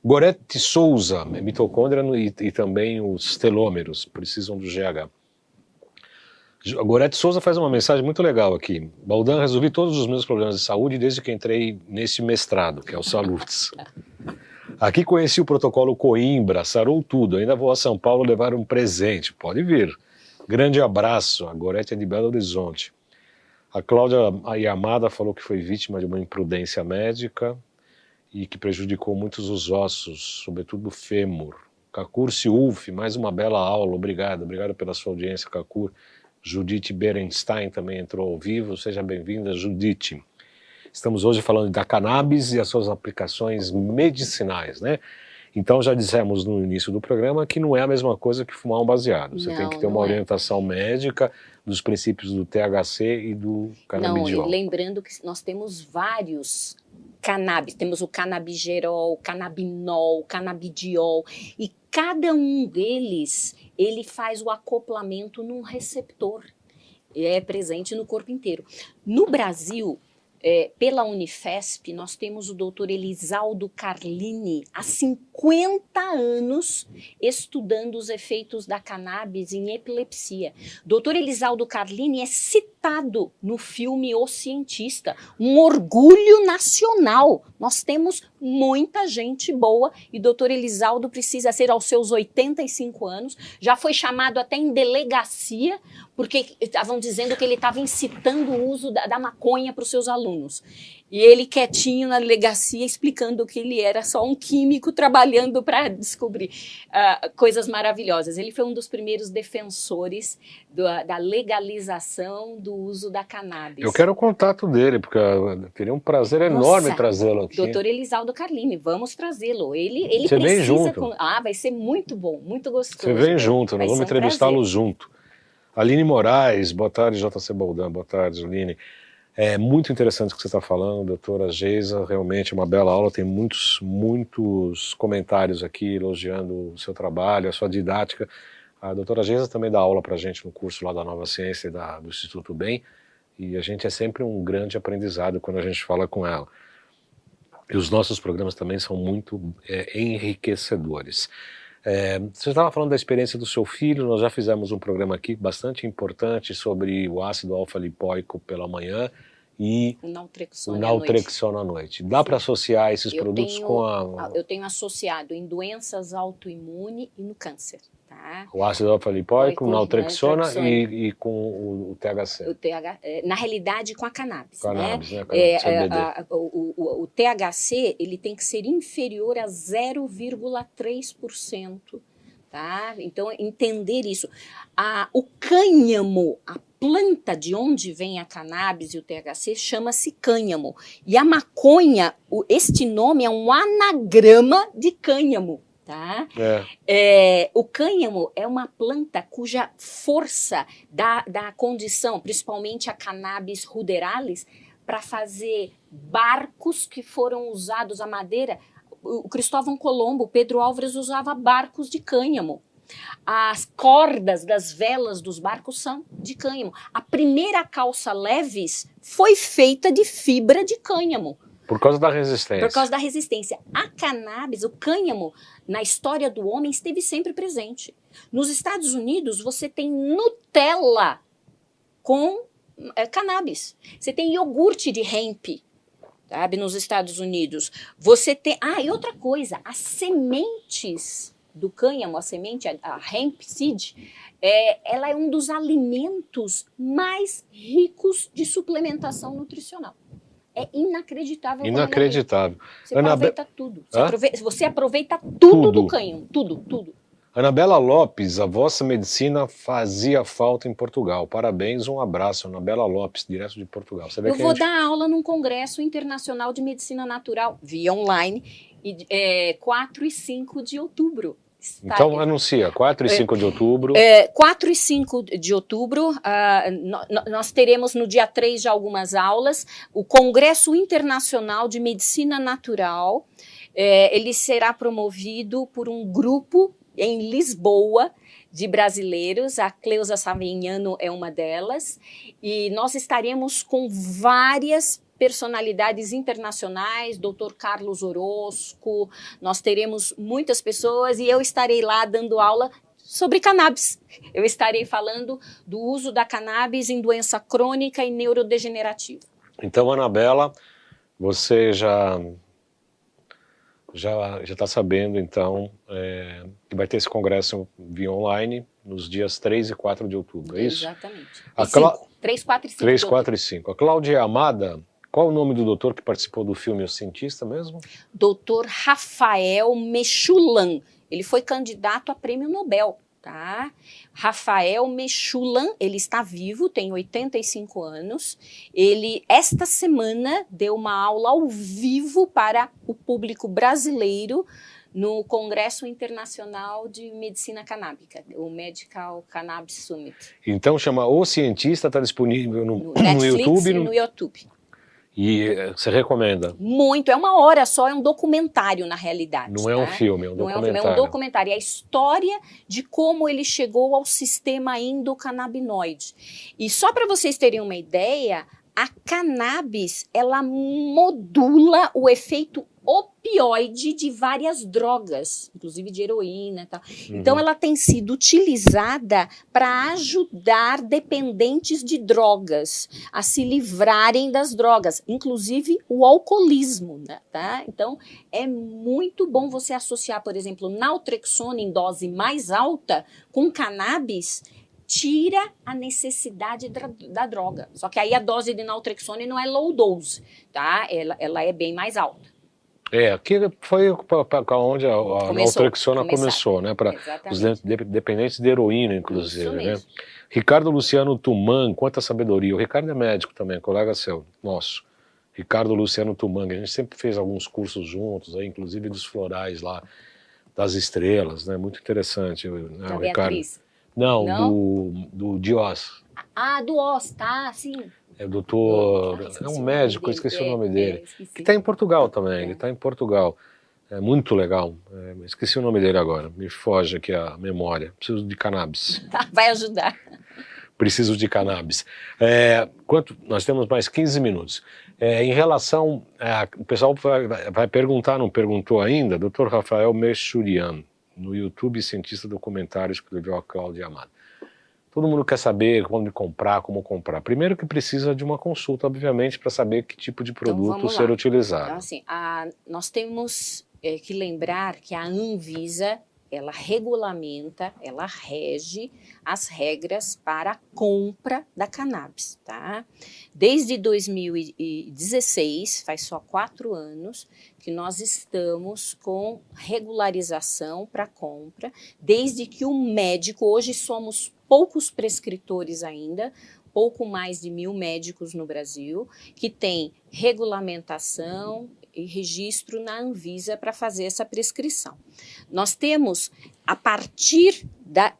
Goretti Souza, mitocôndria e também os telômeros precisam do GH. A Goretti Souza faz uma mensagem muito legal aqui. Baldan, resolvi todos os meus problemas de saúde desde que entrei nesse mestrado, que é o Salutes. Aqui conheci o protocolo Coimbra, sarou tudo. Ainda vou a São Paulo levar um presente. Pode vir. Grande abraço. A Goretti é de Belo Horizonte. A Cláudia Yamada falou que foi vítima de uma imprudência médica e que prejudicou muitos os ossos, sobretudo o fêmur. Cacur Siulf, mais uma bela aula, obrigado pela sua audiência, Cacur. Judite Berenstein também entrou ao vivo, seja bem-vinda, Judite. Estamos hoje falando da cannabis e as suas aplicações medicinais, né? Então já dissemos no início do programa que não é a mesma coisa que fumar um baseado. Você tem que ter uma orientação médica dos princípios do THC e do canabidiol. Não, e lembrando que nós temos vários cannabis, temos o canabigerol, canabinol, canabidiol, e cada um deles, ele faz o acoplamento num receptor, é presente no corpo inteiro. No Brasil, pela Unifesp, nós temos o doutor Elisaldo Carlini, há 50 anos, estudando os efeitos da cannabis em epilepsia. Doutor Elisaldo Carlini é citado no filme O Cientista, um orgulho nacional. Nós temos muita gente boa e doutor Elisaldo precisa ser aos seus 85 anos, já foi chamado até em delegacia, porque estavam dizendo que ele estava incitando o uso da maconha para os seus alunos. E ele quietinho na delegacia explicando que ele era só um químico trabalhando para descobrir coisas maravilhosas. Ele foi um dos primeiros defensores da legalização do uso da cannabis. Eu quero o contato dele, porque eu teria um prazer enorme trazê-lo aqui. Doutor Elisaldo Carlini, vamos trazê-lo. Ele Você precisa... vem junto. vai ser muito bom, muito gostoso. Você vem junto, nós vamos entrevistá-lo junto. Aline Moraes, boa tarde, JC Baldan, boa tarde, Aline. É muito interessante o que você está falando, doutora Geisa, realmente uma bela aula, tem muitos comentários aqui elogiando o seu trabalho, a sua didática. A doutora Geisa também dá aula para a gente no curso lá da Nova Ciência e do Instituto Bem, e a gente é sempre um grande aprendizado quando a gente fala com ela. E os nossos programas também são muito enriquecedores. Você estava falando da experiência do seu filho, nós já fizemos um programa aqui bastante importante sobre o ácido alfa-lipoico pela manhã e o naltrexona à noite. Dá para associar esses produtos com a... Eu tenho associado em doenças autoimunes e no câncer. Tá? O ácido alfa-lipoico, o naltrexona e com o THC. Na realidade, com a cannabis. Cannabis, né? O THC ele tem que ser inferior a 0,3%. Tá? Então, entender isso. O cânhamo, a planta de onde vem a cannabis e o THC chama-se cânhamo. E a maconha, este nome é um anagrama de cânhamo. Tá? O cânhamo é uma planta cuja força da condição, principalmente a Cannabis ruderalis, para fazer barcos que foram usados, a madeira. O Cristóvão Colombo, o Pedro Álvares usava barcos de cânhamo. As cordas das velas dos barcos são de cânhamo. A primeira calça leves foi feita de fibra de cânhamo. Por causa da resistência. Por causa da resistência. A cannabis, o cânhamo, na história do homem, esteve sempre presente. Nos Estados Unidos, você tem Nutella com cannabis. Você tem iogurte de hemp, sabe, nos Estados Unidos. Você tem... e outra coisa, as sementes do cânhamo, a semente, a hemp seed, ela é um dos alimentos mais ricos de suplementação nutricional. É inacreditável. Inacreditável. Você aproveita tudo. Você aproveita tudo do cânhamo. Tudo. Anabela Lopes, a vossa medicina fazia falta em Portugal. Parabéns, um abraço. Anabela Lopes, direto de Portugal. Você vê Eu vou dar aula num Congresso Internacional de Medicina Natural, via online, 4 e 5 de outubro. Então anuncia, 4 e 5 de outubro. 4 e 5 de outubro, nós teremos no dia 3 já algumas aulas, o Congresso Internacional de Medicina Natural, ele será promovido por um grupo em Lisboa de brasileiros, a Cleusa Savignano é uma delas, e nós estaremos com várias personalidades internacionais, Dr. Carlos Orozco, nós teremos muitas pessoas e eu estarei lá dando aula sobre cannabis. Eu estarei falando do uso da cannabis em doença crônica e neurodegenerativa. Então, Anabela, você já está sabendo, então, que vai ter esse congresso via online nos dias 3 e 4 de outubro, é isso? Exatamente. 3, 4 e 5. 3, 4 e 5. A Cláudia Amada, qual o nome do doutor que participou do filme O Cientista mesmo? Dr. Rafael Mechoulam. Ele foi candidato a prêmio Nobel, tá? Rafael Mechoulam, ele está vivo, tem 85 anos. Ele, esta semana, deu uma aula ao vivo para o público brasileiro no Congresso Internacional de Medicina Canábica, o Medical Cannabis Summit. Então chama O Cientista, está disponível no Netflix YouTube? E no YouTube. E você recomenda? Muito, é uma hora só, é um documentário na realidade. Não é um filme, é um documentário. Não é um documentário, é a história de como ele chegou ao sistema endocannabinoide. E só para vocês terem uma ideia, a cannabis, ela modula o efeito opioide de várias drogas, inclusive de heroína e tal. Então, ela tem sido utilizada para ajudar dependentes de drogas a se livrarem das drogas, inclusive o alcoolismo, né, tá? Então, é muito bom você associar, por exemplo, naltrexona em dose mais alta com cannabis, tira a necessidade da droga. Só que aí a dose de naltrexona não é low dose, tá? Ela é bem mais alta. Aqui foi onde a naltrexona começou, né? Para os dependentes de heroína, inclusive, né? Ricardo Luciano Tuman, quanta sabedoria. O Ricardo é médico também, colega seu, nosso. Ricardo Luciano Tuman, a gente sempre fez alguns cursos juntos, aí, inclusive dos florais lá, das estrelas, né? Muito interessante, né, o Ricardo. Não, do Dios. Do Oz, tá, sim. É o doutor, é um médico, eu esqueci o nome dele, que está em Portugal também, ele está em Portugal, é muito legal, esqueci o nome dele agora, me foge aqui a memória, preciso de cannabis. Vai ajudar. Preciso de cannabis. Nós temos mais 15 minutos. Em relação, o pessoal vai perguntar, não perguntou ainda, Dr. Rafael Mechoulam, no YouTube, cientista documentário, escreveu a Cláudia Amada. Todo mundo quer saber quando comprar, como comprar. Primeiro que precisa de uma consulta, obviamente, para saber que tipo de produto ser utilizado. Então, assim, nós temos que lembrar que a Anvisa, ela regulamenta, ela rege as regras para a compra da cannabis, tá? Desde 2016, faz só 4 anos, que nós estamos com regularização para compra, desde que o médico, hoje somos poucos prescritores ainda, pouco mais de 1000 médicos no Brasil, que tem regulamentação, e registro na Anvisa para fazer essa prescrição. Nós temos, a partir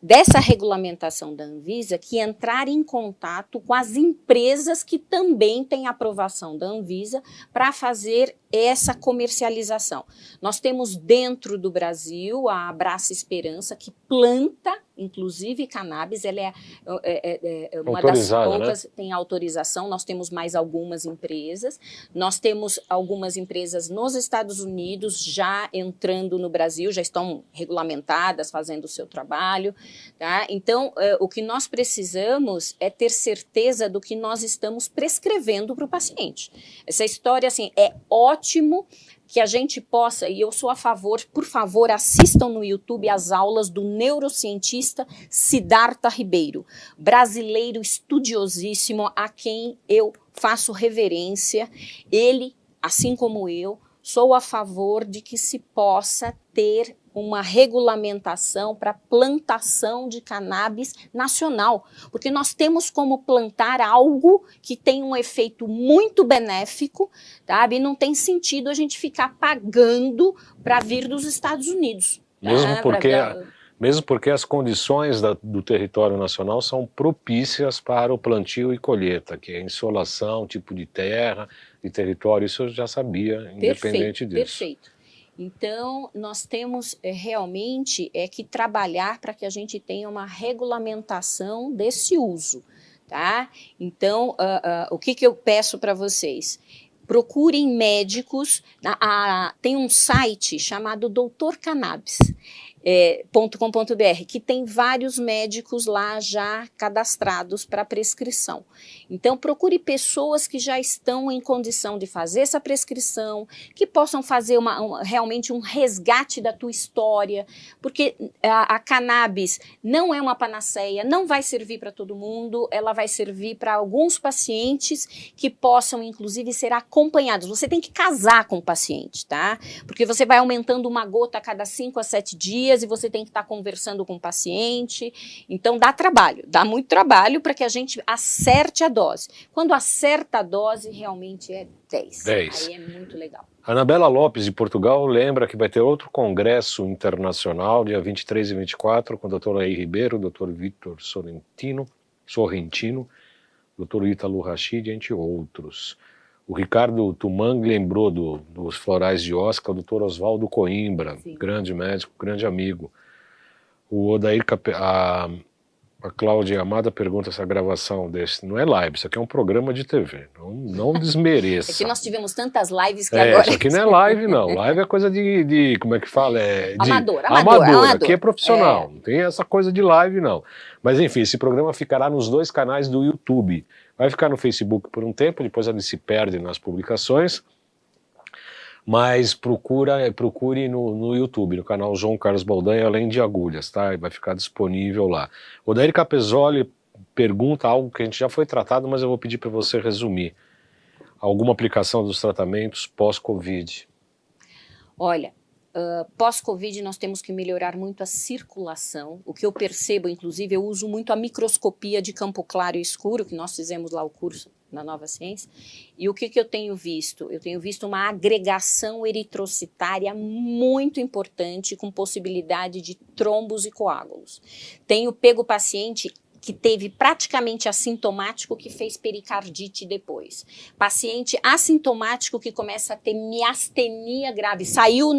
dessa regulamentação da Anvisa, que entrar em contato com as empresas que também têm aprovação da Anvisa para fazer essa comercialização. Nós temos dentro do Brasil a Abraça Esperança, que planta, inclusive, cannabis. Ela é uma das poucas, né? Tem autorização. Nós temos mais algumas empresas. Nós temos algumas empresas nos Estados Unidos já entrando no Brasil, já estão regulamentadas, fazendo o seu trabalho. Tá? Então, o que nós precisamos é ter certeza do que nós estamos prescrevendo para o paciente. Essa história, assim, é ótimo que a gente possa, e eu sou a favor, por favor, assistam no YouTube as aulas do neurocientista Siddhartha Ribeiro, brasileiro estudiosíssimo, a quem eu faço reverência. Ele, assim como eu, sou a favor de que se possa ter uma regulamentação para plantação de cannabis nacional, porque nós temos como plantar algo que tem um efeito muito benéfico, sabe? E não tem sentido a gente ficar pagando para vir dos Estados Unidos. Mesmo porque as condições do território nacional são propícias para o plantio e colheita, que é insolação, tipo de terra, de território, isso eu já sabia, independente disso. Perfeito. Então, nós temos realmente que trabalhar para que a gente tenha uma regulamentação desse uso, tá? Então, o que eu peço para vocês? Procurem médicos, tem um site chamado Doutor Cannabis. .com.br, que tem vários médicos lá já cadastrados para prescrição. Então, procure pessoas que já estão em condição de fazer essa prescrição, que possam fazer realmente um resgate da tua história, porque a cannabis não é uma panaceia, não vai servir para todo mundo, ela vai servir para alguns pacientes que possam, inclusive, ser acompanhados. Você tem que casar com o paciente, tá? Porque você vai aumentando uma gota a cada 5 a 7 dias, e você tem que estar conversando com o paciente. Então, dá muito trabalho para que a gente acerte a dose. Quando acerta a dose, realmente é 10. Aí é muito legal. Anabela Lopes, de Portugal, lembra que vai ter outro congresso internacional, dia 23 e 24, com o Dr. Air Ribeiro, Dr. Victor Sorrentino, Dr. Ítalo Rachid, entre outros. O Ricardo Tumang lembrou dos florais de Oscar, o Dr. Oswaldo Coimbra, sim, grande médico, grande amigo. O Odair, a Cláudia Amada pergunta se a gravação desse não é live, isso aqui é um programa de TV, não desmereça. É que nós tivemos tantas lives que agora... Isso aqui não é live não, live é coisa de como é que fala? Amador. Aqui é profissional, não tem essa coisa de live não. Mas enfim, esse programa ficará nos 2 canais do YouTube. Vai ficar no Facebook por um tempo, depois ele se perde nas publicações, mas procure no YouTube, no canal João Carlos Baldanha, Além de Agulhas, tá? Vai ficar disponível lá. O Odair Capezoli pergunta algo que a gente já foi tratado, mas eu vou pedir para você resumir. Alguma aplicação dos tratamentos pós-Covid? Olha, pós-Covid nós temos que melhorar muito a circulação. O que eu percebo, inclusive, eu uso muito a microscopia de campo claro e escuro, que nós fizemos lá o curso na Nova Ciência. E o que eu tenho visto? Eu tenho visto uma agregação eritrocitária muito importante, com possibilidade de trombos e coágulos. Tenho pego paciente que teve praticamente assintomático, que fez pericardite depois. Paciente assintomático que começa a ter miastenia grave. Saiu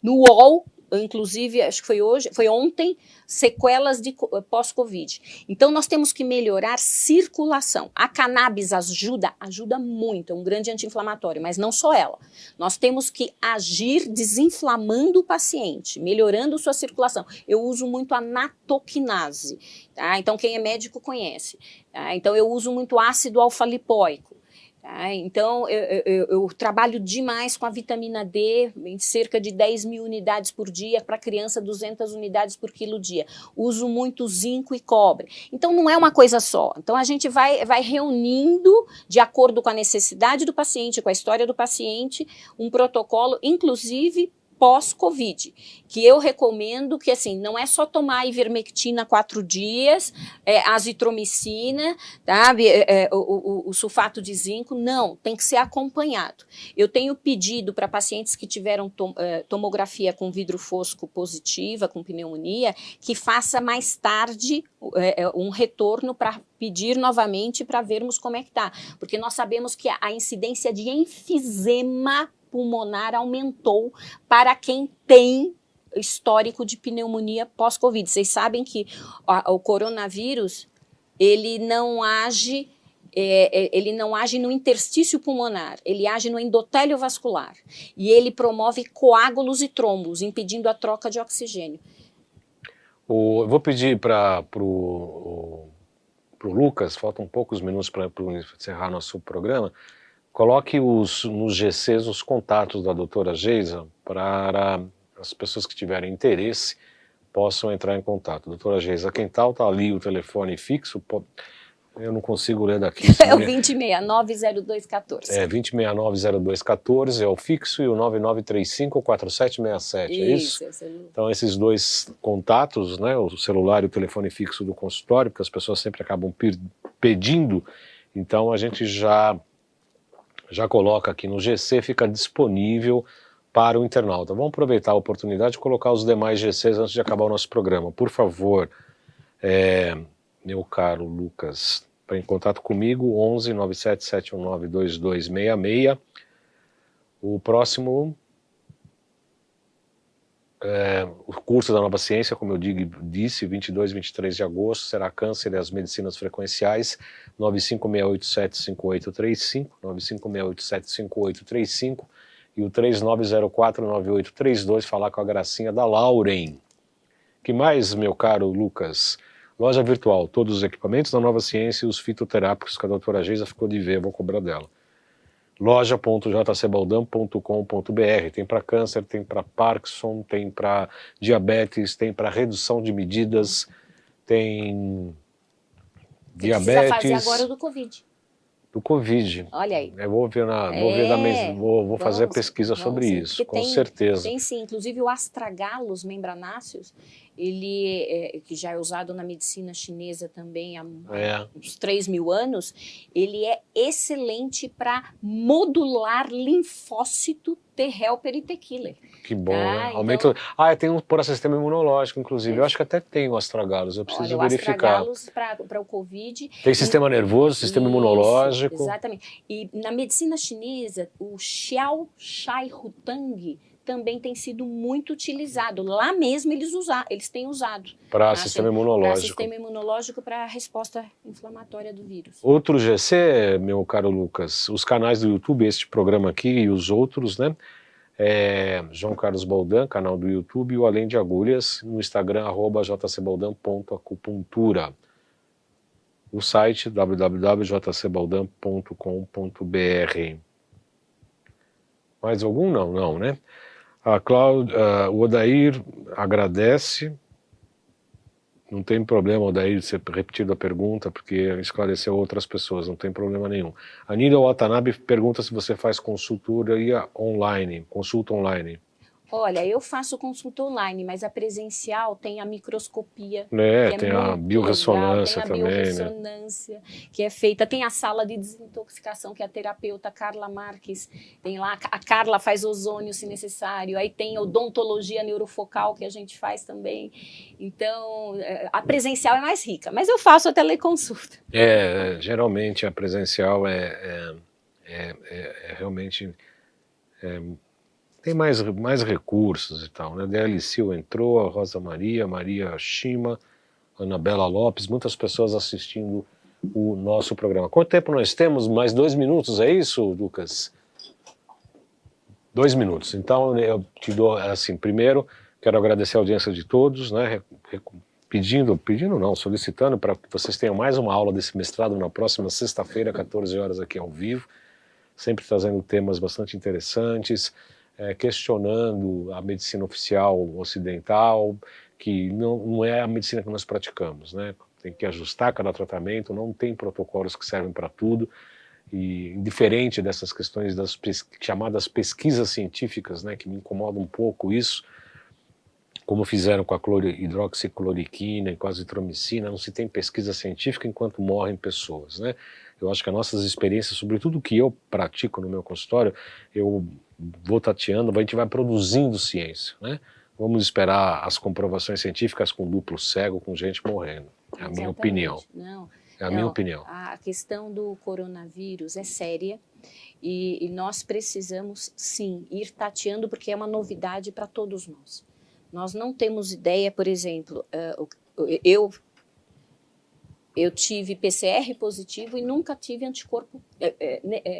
no UOL, inclusive, acho que foi ontem, sequelas de pós-Covid. Então, nós temos que melhorar circulação. A cannabis ajuda muito, é um grande anti-inflamatório, mas não só ela. Nós temos que agir desinflamando o paciente, melhorando sua circulação. Eu uso muito a natoquinase, tá? Então, quem é médico conhece. Tá? Então, eu uso muito ácido alfa-lipóico. Então, eu trabalho demais com a vitamina D, em cerca de 10 mil unidades por dia, para criança 200 unidades por quilo dia. Uso muito zinco e cobre. Então, não é uma coisa só. Então, a gente vai reunindo, de acordo com a necessidade do paciente, com a história do paciente, um protocolo, inclusive pós-Covid, que eu recomendo que, assim, não é só tomar ivermectina 4 dias, azitromicina, tá? O sulfato de zinco, não, tem que ser acompanhado. Eu tenho pedido para pacientes que tiveram tomografia com vidro fosco positiva, com pneumonia, que faça mais tarde um retorno para pedir novamente para vermos como é que está, porque nós sabemos que a incidência de enfisema pulmonar aumentou para quem tem histórico de pneumonia pós-Covid. Vocês sabem que o coronavírus, ele não age no interstício pulmonar, ele age no endotélio vascular e ele promove coágulos e trombos, impedindo a troca de oxigênio. Eu vou pedir para o Lucas, faltam poucos minutos para encerrar nosso programa, coloque nos GCs os contatos da doutora Geisa para as pessoas que tiverem interesse possam entrar em contato. Doutora Geisa Quental, está ali o telefone fixo, eu não consigo ler daqui. É o 2069-0214. 2069-0214 é o fixo e o 9935-4767, é isso? Então esses dois contatos, né, o celular e o telefone fixo do consultório, porque as pessoas sempre acabam pedindo, então a gente já coloca aqui no GC, fica disponível para o internauta. Vamos aproveitar a oportunidade de colocar os demais GCs antes de acabar o nosso programa. Por favor, meu caro Lucas, para em contato comigo, 11 97 719 2266. O próximo, o curso da Nova Ciência, como eu disse, 22 e 23 de agosto, será Câncer e as Medicinas Frequenciais, 956875835, 956875835 e o 39049832, falar com a gracinha da Lauren. Que mais, meu caro Lucas? Loja virtual, todos os equipamentos da Nova Ciência e os fitoterápicos que a doutora Geisa ficou de ver, vou cobrar dela. loja.jcbaldam.com.br, tem para câncer, tem para Parkinson, tem para diabetes, tem para redução de medidas, tem diabetes. Precisa fazer agora do Covid. Do Covid. Olha aí. Eu vou fazer pesquisa sobre isso, com certeza. Tem sim, inclusive o astragalos membranáceos, ele que já é usado na medicina chinesa também há uns 3.000 anos, ele é excelente para modular linfócito T helper e T killer. Que bom, né? Aumenta... Então... tem um por sistema imunológico, inclusive. Eu acho que até tem o astragalos, eu preciso verificar. O astragalos para o Covid. Tem sistema nervoso, sistema imunológico. Exatamente. E na medicina chinesa, o Xiao Shai Hutang também tem sido muito utilizado. Lá mesmo eles têm usado. Para sistema imunológico. Para sistema imunológico, para a resposta inflamatória do vírus. Outro GC, meu caro Lucas, os canais do YouTube, este programa aqui e os outros, né? João Carlos Baldan, canal do YouTube, e o Além de Agulhas, no Instagram, @jcbaldan.acupuntura. O site, www.jcbaldan.com.br. Mais algum? Não, né? O Odair agradece. Não tem problema, Odair, de ser repetido a pergunta, porque esclareceu outras pessoas, não tem problema nenhum. A Nida Watanabe pergunta se você faz consulta online. Olha, eu faço consulta online, mas a presencial tem a microscopia. Tem a biorressonância também. Tem a biorressonância, que é feita. Tem a sala de desintoxicação, que é a terapeuta Carla Marques. Tem lá, a Carla faz ozônio se necessário. Aí tem a odontologia neurofocal, que a gente faz também. Então, a presencial é mais rica, mas eu faço a teleconsulta. Geralmente a presencial realmente... tem mais recursos e tal, né? DL Sil entrou, a Rosa Maria Shima, Anabela Lopes, muitas pessoas assistindo o nosso programa. Quanto tempo nós temos? Mais 2 minutos, é isso, Lucas? 2 minutos. Então eu te dou, assim, primeiro quero agradecer a audiência de todos, né? Solicitando para que vocês tenham mais uma aula desse mestrado na próxima sexta-feira, 14 horas aqui ao vivo, sempre trazendo temas bastante interessantes, questionando a medicina oficial ocidental, que não é a medicina que nós praticamos, né? Tem que ajustar cada tratamento, não tem protocolos que servem para tudo, e indiferente dessas questões das chamadas pesquisas científicas, né, que me incomoda um pouco isso, como fizeram com a hidroxicloroquina e com a azitromicina, não se tem pesquisa científica enquanto morrem pessoas, né? Eu acho que as nossas experiências, sobretudo o que eu pratico no meu consultório, eu vou tateando, a gente vai produzindo ciência, né? Vamos esperar as comprovações científicas com duplo cego, com gente morrendo. É a minha opinião. Não, é a minha opinião. A questão do coronavírus é séria e nós precisamos, sim, ir tateando, porque é uma novidade para todos nós. Nós não temos ideia, por exemplo, eu tive PCR positivo e nunca tive anticorpo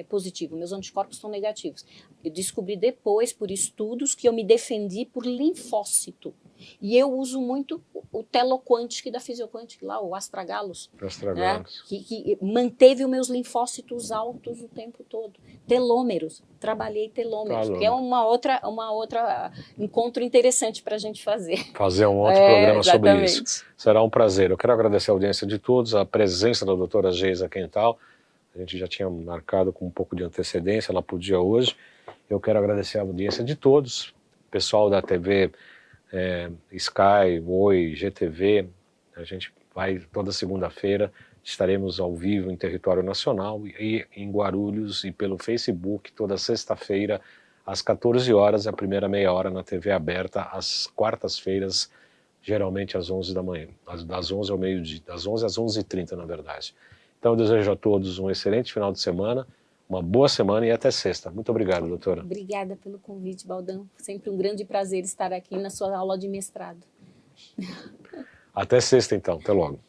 positivo, meus anticorpos são negativos. Eu descobri depois, por estudos, que eu me defendi por linfócito. E eu uso muito o Teloquantic da Physioquantic, lá, o Astragalus, né, que manteve os meus linfócitos altos o tempo todo. Telômeros, trabalhei telômeros, que é uma outra encontro interessante para a gente fazer. Fazer um outro programa sobre isso. Será um prazer. Eu quero agradecer a audiência de todos, a presença da doutora Geisa Quental. A gente já tinha marcado com um pouco de antecedência, ela podia hoje. Eu quero agradecer a audiência de todos, pessoal da TV Sky, Oi, GTV. A gente vai toda segunda-feira, estaremos ao vivo em território nacional e em Guarulhos e pelo Facebook toda sexta-feira às 14 horas, a primeira meia hora na TV aberta, às quartas-feiras, geralmente às 11 da manhã, das 11 ao meio-dia, das 11 às 11h30, na verdade. Então eu desejo a todos um excelente final de semana, uma boa semana e até sexta. Muito obrigado, doutora. Obrigada pelo convite, Baldão. Sempre um grande prazer estar aqui na sua aula de mestrado. Até sexta, então. Até logo.